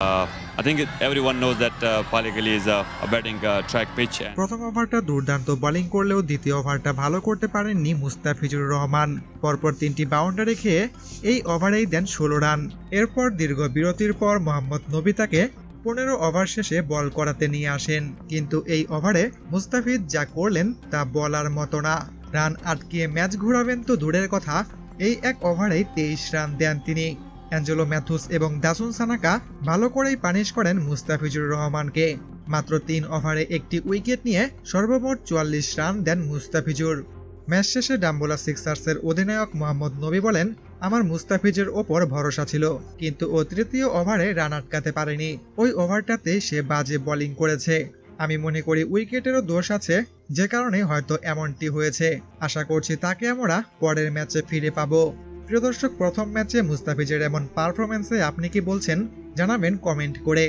I think everyone knows that Paligali is a batting track pitch. প্রথম ওভারটা দুর্দান্ত bowling করলেও দ্বিতীয় ওভারটা ভালো করতে পারেননি মুস্তাফিজুর রহমান। পরপর 3টি বাউন্ডারি খেয়ে এই ওভারেই দেন 16 রান। এরপর দীর্ঘ বিরতির পর মোহাম্মদ নবী তাকে 15 ওভার শেষে বল করাতে নিয়ে আসেন, কিন্তু এই ওভারে মুস্তাফিজ যা করলেন তা বলার মতো না। রান আটকিয়ে ম্যাচ ঘোরাবেন তো দূরের কথা, এই এক ওভারেই 23 রান দেন তিনি। অ্যাঞ্জেলো ম্যাথুস এবং দাসুন সানাকা ভালো করেই পানিশ করেন মুস্তাফিজুর রহমানকে। মাত্র 3 ওভারে একটি উইকেট নিয়ে সর্বমোট 44 রান দেন মুস্তাফিজুর। ম্যাচ শেষে ডাম্বোলা সিক্সার্সের অধিনায়ক মোহাম্মদ নবী বলেন, আমার মুস্তাফিজের ওপর ভরসা ছিল, কিন্তু ও তৃতীয় ওভারে রান আটকাতে পারেনি। ওই ওভারটাতে সে বাজে বোলিং করেছে। আমি মনে করি উইকেটেরও দোষ আছে, যে কারণে হয়তো এমনটি হয়েছে। আশা করছি তাকে আমরা পরের ম্যাচে ফিরে পাবো। প্রিয় দর্শক, প্রথম ম্যাচে মুস্তাফিজের এমন পারফরম্যান্সে আপনি কি বলছেন জানাবেন কমেন্ট করে।